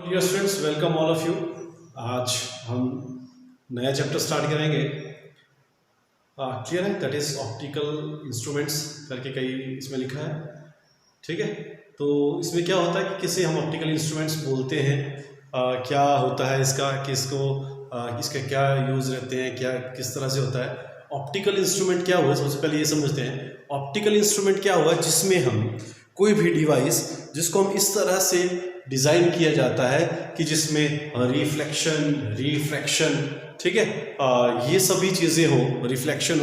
Dear students, welcome all of you. आज हम नया चैप्टर स्टार्ट करेंगे। क्लियर है? दैट इज ऑप्टिकल इंस्ट्रूमेंट्स करके कई इसमें लिखा है। ठीक है, तो इसमें क्या होता है कि किसे हम ऑप्टिकल इंस्ट्रूमेंट्स बोलते हैं, क्या होता है इसका, किसको इसके क्या यूज़ रहते हैं, क्या किस तरह से होता है। ऑप्टिकल इंस्ट्रूमेंट क्या हुआ, सबसे पहले ये समझते हैं। ऑप्टिकल इंस्ट्रूमेंट क्या हुआ, जिसमें हम कोई भी डिवाइस जिसको हम इस तरह से डिज़ाइन किया जाता है कि जिसमें रिफ्रैक्शन, ठीक है, ये सभी चीज़ें हो, रिफ्रैक्शन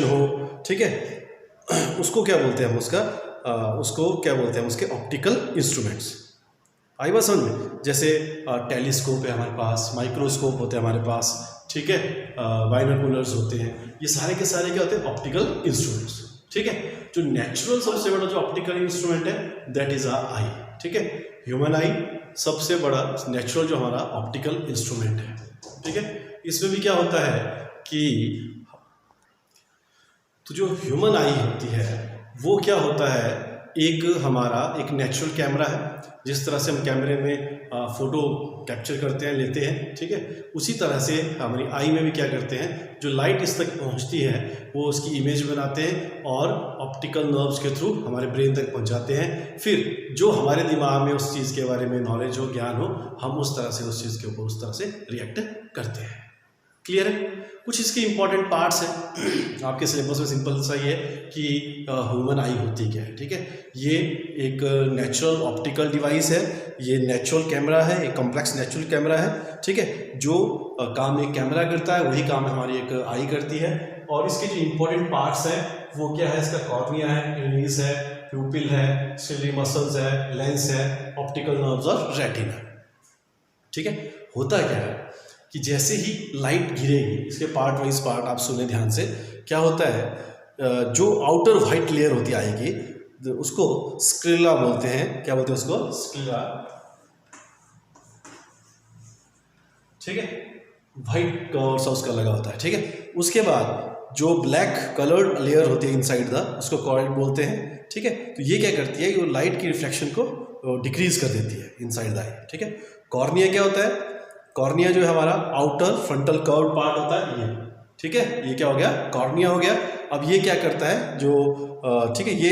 हो, ठीक है, उसको क्या बोलते हैं हम, उसको क्या बोलते हैं, उसके ऑप्टिकल इंस्ट्रूमेंट्स। आई बात समझ में? जैसे टेलीस्कोप है हमारे पास, माइक्रोस्कोप होते हैं हमारे पास, ठीक है, बाइनोकुलर्स होते हैं, ये सारे के सारे क्या होते हैं, ऑप्टिकल इंस्ट्रूमेंट्स। ठीक है, जो नेचुरल सबसे बड़ा जो ऑप्टिकल इंस्ट्रूमेंट है दैट इज आई। ठीक है, ह्यूमन आई सबसे बड़ा नेचुरल जो हमारा ऑप्टिकल इंस्ट्रूमेंट है। ठीक है, इसमें भी क्या होता है कि तो जो ह्यूमन आई होती है वो क्या होता है, एक हमारा एक नेचुरल कैमरा है। जिस तरह से हम कैमरे में फ़ोटो कैप्चर करते हैं, लेते हैं, ठीक है, उसी तरह से हमारी आई में भी क्या करते हैं, जो लाइट इस तक पहुंचती है वो उसकी इमेज बनाते हैं और ऑप्टिकल नर्व्स के थ्रू हमारे ब्रेन तक पहुंचाते हैं। फिर जो हमारे दिमाग में उस चीज़ के बारे में नॉलेज हो, ज्ञान हो, हम उस तरह से उस चीज़ के ऊपर उस तरह से रिएक्ट करते हैं। क्लियर है? कुछ इसके इंपॉर्टेंट पार्ट्स हैं आपके सिलेबस में। सिंपल सा ये है कि ह्यूमन आई होती क्या है। ठीक है, ये एक नेचुरल ऑप्टिकल डिवाइस है, ये नेचुरल कैमरा है, एक कॉम्प्लेक्स नेचुरल कैमरा है। ठीक है, जो काम एक कैमरा करता है वही काम हमारी एक आई करती है। और इसके जो इंपॉर्टेंट पार्ट्स हैं वो क्या है, इसका कॉर्निया है, इरिस है, प्यूपिल है, सिलरी मसल्स है, लेंस है, ऑप्टिकल नर्व्स और रेटिना। ठीक है, होता क्या है कि जैसे ही लाइट गिरेगी, इसके पार्ट वाइज पार्ट आप सुने ध्यान से, क्या होता है, जो आउटर वाइट लेयर होती आएगी उसको स्क्लेरा बोलते हैं। क्या बोलते हैं उसको? स्क्लेरा। ठीक है, वाइट कलर सा उसका लगा होता है। ठीक है, उसके बाद जो ब्लैक कलर्ड लेयर होती है इनसाइड द, उसको कॉर्ड बोलते हैं। ठीक है, तो ये क्या करती है, ये लाइट की रिफ्लेक्शन को डिक्रीज कर देती है इनसाइड द आई। ठीक है, कॉर्निया क्या होता है, कॉर्निया जो है हमारा आउटर फ्रंटल कर्व पार्ट होता है ये। ठीक है, ये क्या हो गया, कॉर्निया हो गया। अब ये क्या करता है, जो ठीक है, ये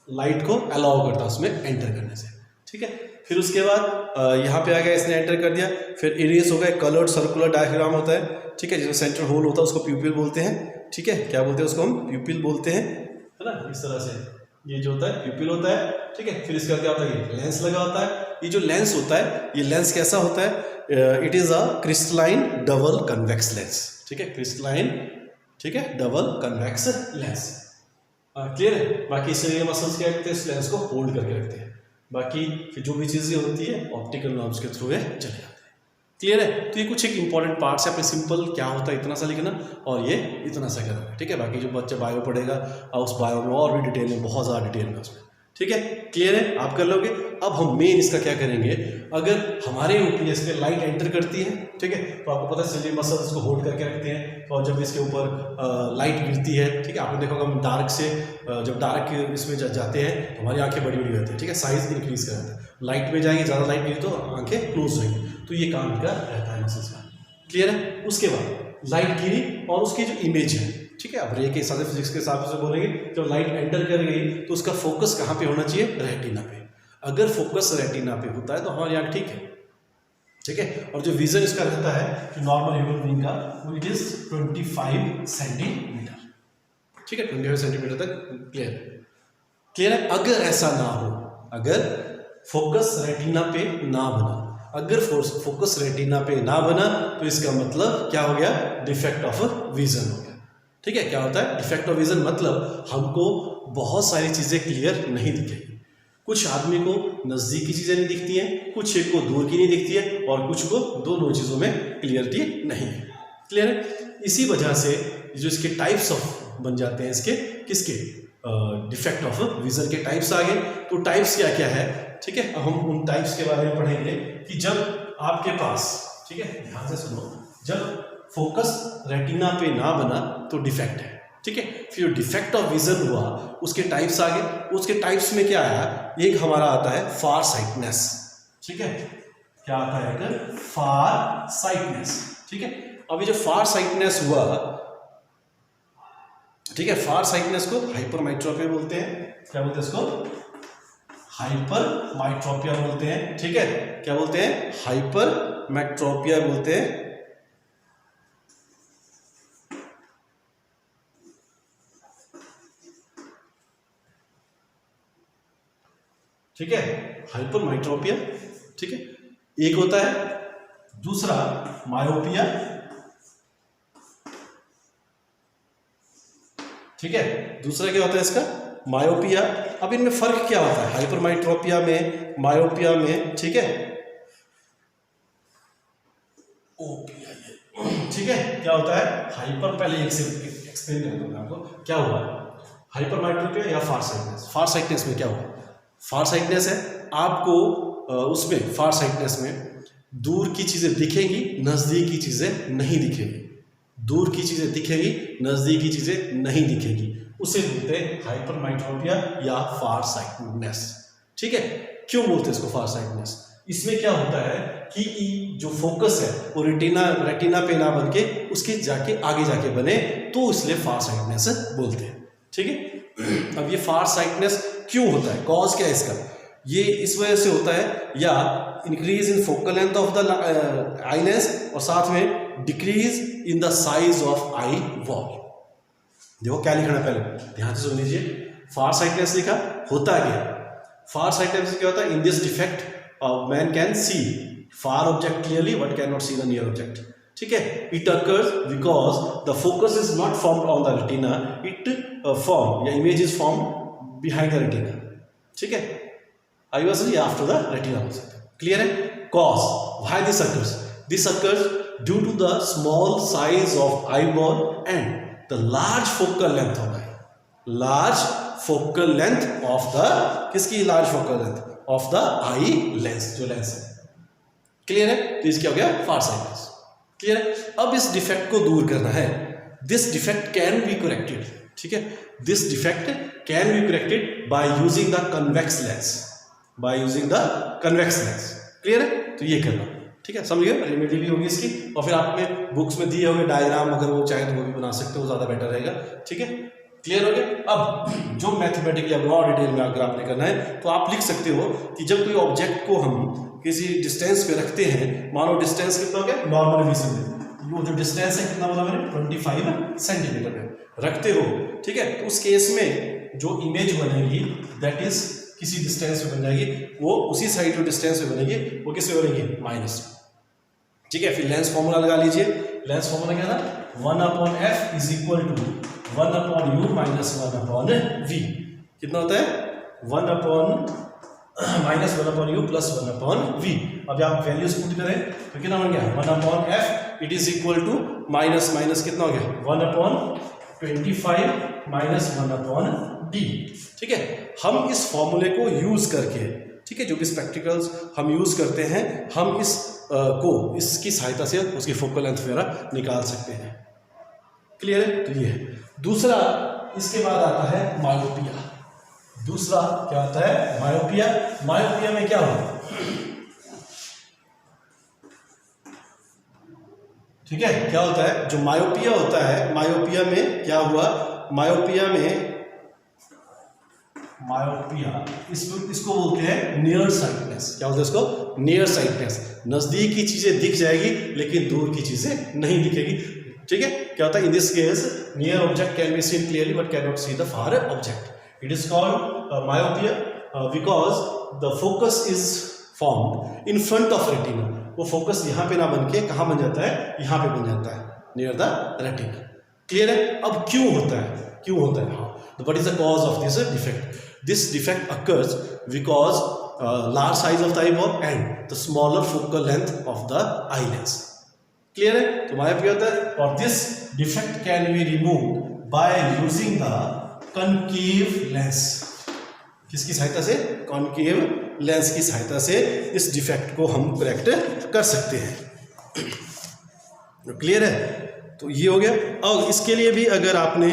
लाइट को अलाउ करता है उसमें एंटर करने से। ठीक है, फिर उसके बाद यहाँ पे आ गया, इसने एंटर कर दिया। फिर इरिस हो गया, कलर्ड सर्कुलर डायग्राम होता है। ठीक है, जिसमें सेंट्रल होल होता है उसको प्यूपिल बोलते हैं। ठीक है, क्या बोलते हैं उसको, हम प्यूपिल बोलते हैं, है ना, इस तरह से ये जो होता है प्यूपिल होता है। ठीक है, फिर इसका क्या होता है, ये लेंस लगा होता है। ये जो लेंस होता है, ये लेंस कैसा होता है, it is a crystalline double convex lens. ठीक है, क्रिस्टलाइन, ठीक है, डबल कन्वेक्स लेंस। क्लियर है? बाकी इसलिए मसल्स क्या करते हैं, इस लेंस को होल्ड करके रखते हैं। बाकी फिर जो भी चीज़ें होती है ऑप्टिकल नर्व्स के थ्रू है चले जाते हैं। क्लियर है? तो ये कुछ एक इंपॉर्टेंट पार्ट्स है। अपने सिंपल क्या होता है इतना सा लिखना और ये इतना सा करना। ठीक है, बाकी जो बच्चा बायो पढ़ेगा उस बायो में और भी डिटेल में, बहुत ज़्यादा डिटेल में उसमें। ठीक है, क्लियर है? आप कर लोगे। अब हम मेन इसका क्या करेंगे, अगर हमारे ऊपर पे लाइट एंटर करती है, ठीक है, तो आपको पता है सिली मसल्स इसको होल्ड करके रखते हैं। और जब इसके ऊपर लाइट गिरती है, ठीक है, आपने देखा होगा हम डार्क से जब डार्क इसमें जाते हैं तो हमारी आंखें बड़ी बड़ी होती है। ठीक है, साइज इंक्रीज कर जाता है। लाइट में जाएंगे, ज़्यादा लाइट गिरी तो आंखें क्लोज रहेंगी। तो ये काम का रहता है मसल्स का। क्लियर है? उसके बाद लाइट गिरी और उसकी जो इमेज है, ठीक है, अब रे के हिसाब से, फिजिक्स के हिसाब से बोलेंगे, जब लाइट एंटर कर गई तो उसका फोकस कहाँ पे होना चाहिए, रेटिना पे। अगर फोकस रेटिना पे होता है तो हमारी आँख ठीक है। ठीक है, और जो विजन इसका रहता है जो नॉर्मल ह्यूमन बीइंग का, वो इट इज 25 सेंटीमीटर। ठीक है, 25 सेंटीमीटर तक। क्लियर है? अगर ऐसा ना हो, अगर फोकस रेटिना पे ना बना, अगर फोकस रेटिना पे ना बना तो इसका मतलब क्या हो गया, डिफेक्ट ऑफ विजन हो गया। ठीक है, क्या होता है डिफेक्ट ऑफ विजन, मतलब हमको बहुत सारी चीज़ें क्लियर नहीं दिखेगी। कुछ आदमी को नज़दीक की चीज़ें नहीं दिखती हैं, कुछ एक को दूर की नहीं दिखती है, और कुछ को दोनों चीज़ों में क्लियरिटी नहीं है। क्लियर है? इसी वजह से जो इसके टाइप्स ऑफ बन जाते हैं, इसके किसके, डिफेक्ट ऑफ विजन के टाइप्स आ गए। तो टाइप्स क्या क्या है, ठीक है, हम उन टाइप्स के बारे में पढ़ेंगे कि जब आपके पास, ठीक है, ध्यान से सुनो, जब फोकस रेटिना पे ना बना तो डिफेक्ट है। ठीक है, फिर डिफेक्ट ऑफ विजन हुआ, उसके टाइप्स आ गए। उसके टाइप्स में क्या आया, एक हमारा आता है फार साइटनेस। ठीक है, क्या आता है एक फार साइटनेस। ठीक है, अब ये जो फार साइटनेस हुआ, ठीक है, फार साइटनेस को हाइपरमेट्रोपिया बोलते हैं। क्या बोलते हैं इसको? हाइपरमेट्रोपिया बोलते हैं। ठीक है, क्या बोलते हैं? हाइपरमेट्रोपिया बोलते हैं। ठीक है, हाइपरमेट्रोपिया। ठीक है, एक होता है, दूसरा मायोपिया। ठीक है, दूसरा क्या होता है इसका? मायोपिया। अब इनमें फर्क क्या होता है हाइपरमेट्रोपिया में, मायोपिया में? ठीक है, ओपिया। ठीक है, क्या होता है? हाइपर, पहले एक से एक्सप्लेन कर दूंगा आपको क्या हुआ हाइपरमेट्रोपिया या फार साइटनेस। फार साइटनेस में क्या हुआ? फार साइटनेस है, आपको उसमें फार साइटनेस में दूर की चीजें दिखेंगी, नजदीक की चीजें नहीं दिखेंगी। दूर की चीजें दिखेंगी, नजदीक की चीजें नहीं दिखेंगी, उसे बोलते हैं हाइपरमेट्रोपिया या फार साइटनेस। ठीक है, क्यों बोलते हैं इसको फार साइटनेस? इसमें क्या होता है कि जो फोकस है वो रेटिना पे ना बन के उसके जाके आगे जाके बने, तो इसलिए फार साइटनेस बोलते हैं। ठीक है, अब ये फार साइटनेस क्यों होता है, कॉज क्या है इसका? ये इस वजह से होता है, या increase in focal length of the eye lens, और साथ में decrease in the size of eyeball. देखो क्या लिखना है, पहले ध्यान से सुन लीजिए। फार साइटनेस लिखा, होता क्या? फार साइटनेस क्या होता है? In this defect man can see far object clearly but can not see the near object. ठीक है, it occurs because the focus is not formed on the retina, it form या image is formed behind the retina. ठीक है, I was after the retina हो सकता है। Clear है? Cause, why this occurs? This occurs due to the small size of eyeball and the large focal length of eye. Large focal length of the, किसकी large focal length? Of the eye lens, जो lens है। Clear है? तो इसका हो गया फार sightedness. Clear है? अब इस डिफेक्ट को दूर करना है। This defect can be corrected. ठीक है, this defect can be corrected by using the convex lens, by using the convex lens. Clear है? तो ये करना, ठीक है, समझ गए? रेमेडी भी होगी इसकी, और फिर आपने बुक्स में दिए होंगे डायग्राम, अगर वो चाहे तो वो भी बना सकते हो, ज़्यादा बेटर रहेगा। ठीक है, क्लियर हो गया? अब जो मैथमेटिकली अब और डिटेल में अगर आपने करना है तो आप लिख सकते हो कि जब कोई ऑब्जेक्ट को हम किसी डिस्टेंस पे रखते हैं, मानो डिस्टेंस कितना हो गया? नॉर्मल विजन में वो जो डिस्टेंस है कितना बोला मैंने? 25 सेंटीमीटर में रखते हो। ठीक है, तो उस केस में जो इमेज बनेगी दैट इज किसी डिस्टेंस पे बन जाएगी, वो उसी साइड जो डिस्टेंस पे बनेगी वो किससे बनेगी? माइनस। ठीक है, फिर लेंस फॉर्मूला लगा लीजिए। लेंस फॉर्मूला क्या था? 1/f is equal to 1/u minus 1/v। कितना होता है? 1/- माइनस 1/u प्लस 1/v। अब आप वैल्यूज पुट करें तो कितना बन गया? 1/f it is equal to minus minus कितना हो गया? 1/25 माइनस 1/d। ठीक है, हम इस फॉर्मूले को यूज करके, ठीक है, जो भी स्पेक्टिकल्स हम यूज करते हैं, हम इस को इसकी सहायता से उसकी फोकल लेंथ वगैरह निकाल सकते हैं। क्लियर है? तो ये है। दूसरा इसके बाद आता है मायोपिया। दूसरा क्या आता है? मायोपिया। मायोपिया में क्या होगा? ठीक है, क्या होता है? जो मायोपिया होता है, मायोपिया में क्या हुआ? मायोपिया इसको बोलते हैं नियर साइटनेस। क्या बोलते हैं इसको? Near sightedness. नजदीक की चीजें दिख जाएगी लेकिन दूर की चीजें नहीं दिखेगी। ठीक है, क्या होता है? In this case near object can be seen clearly but can not see the far object. It is called myopia because the focus is formed in front of retina. वो फोकस यहाँ पे ना बन के कहाँ बन जाता है? यहाँ पे बन जाता है, नियर द रेटिना। क्लियर है? अब क्यों होता है? क्यों होता है? हाँ, what is the cause of this defect? This defect occurs because large size of the eyeball and the smaller focal length of the eye lens. Clear है? तो मायोपिया होता है, और this defect can be removed by using the concave lens. किसकी सहायता से? Concave lens की सहायता से इस डिफेक्ट को हम करेक्ट कर सकते हैं। क्लियर है? तो ये हो गया। और इसके लिए भी अगर आपने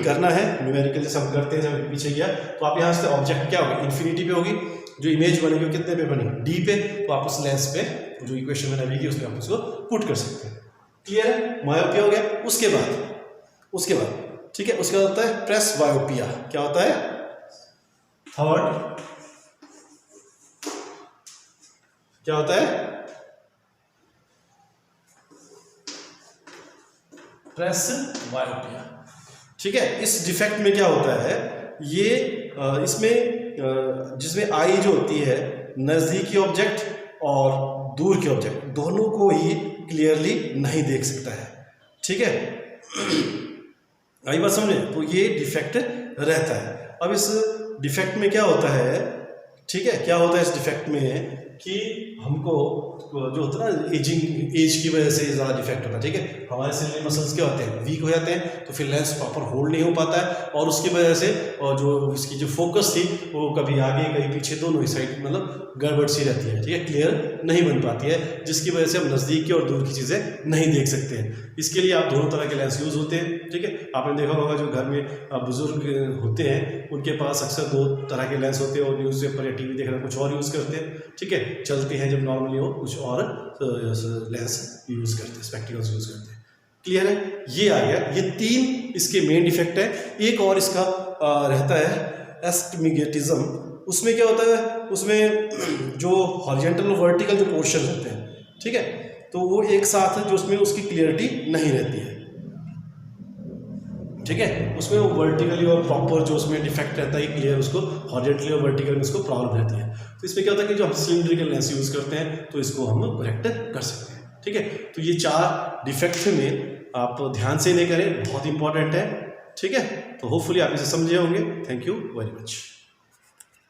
करना है न्यूमेरिकल, जैसे हम करते हैं, जब पीछे गया तो आप यहाँ से ऑब्जेक्ट क्या होगी? इन्फिनिटी पे होगी, जो इमेज बनेगी वो कितने पे बनी, डी पे, तो आप उस लेंस पे जो इक्वेशन मैंने अभी की उसमें आप उसको पुट कर सकते हैं। क्लियर है, मायोपिया हो गया। उसके बाद ठीक है, उसके बाद होता है प्रेसबायोपिया। क्या होता है, थर्ड क्या होता है, प्रेसबायोपिया। ठीक है, इस डिफेक्ट में क्या होता है, ये इसमें जिसमें आई जो होती है नज़दीकी ऑब्जेक्ट और दूर के ऑब्जेक्ट दोनों को ही क्लियरली नहीं देख सकता है। ठीक है, आई बात समझे, तो ये डिफेक्ट रहता है। अब इस डिफेक्ट में क्या होता है, ठीक है, क्या होता है इस डिफेक्ट में कि हमको जो होता है ना एज की वजह से ज़्यादा डिफेक्ट होता है। ठीक है, हमारे सिलिंडर मसल्स क्या होते हैं, वीक हो जाते हैं, तो फिर लेंस प्रॉपर होल्ड नहीं हो पाता है और उसकी वजह से और जो इसकी जो फोकस थी वो कभी आगे कभी पीछे दोनों ही साइड मतलब गड़बड़ सी रहती है। ठीक है, क्लियर नहीं बन पाती है, जिसकी वजह से हम नज़दीक की और दूर की चीज़ें नहीं देख सकते हैं। इसके लिए आप दोनों तरह के लेंस यूज़ होते हैं। ठीक है, आपने देखा होगा जो घर में बुजुर्ग होते हैं उनके पास अक्सर दो तरह के लेंस होते हैं और न्यूज़पेपर या टीवी देखना कुछ और यूज़ करते हैं। ठीक है, चलते हैं जब नॉर्मली हो कुछ और लेंस यूज़ करते हैं, स्पेक्टिकल्स यूज़ करते हैं। क्लियर है, ये आ गया, ये तीन इसके मेन डिफेक्ट है। एक और इसका रहता है एस्टिग्मेटिज्म। उसमें क्या होता है, उसमें जो हॉरिजॉन्टल और वर्टिकल जो पोर्शन होते हैं, ठीक है, तो वो एक साथ है, जो उसमें उसकी क्लियरिटी नहीं रहती है। ठीक है, उसमें वो वर्टिकली और प्रॉपर जो उसमें डिफेक्ट रहता है क्लियर, उसको हॉरिजॉन्टली और वर्टिकल में उसको प्रॉब्लम रहती है। तो इसमें क्या होता है कि जो हम सिलिंड्रिकल लेंस यूज़ करते हैं तो इसको हम करेक्ट कर सकते हैं। ठीक है, तो ये 4 डिफेक्ट में आप ध्यान से नहीं करें, बहुत इंपॉर्टेंट है। ठीक है, तो होपफुली आप इसे समझे होंगे। Thank you very much.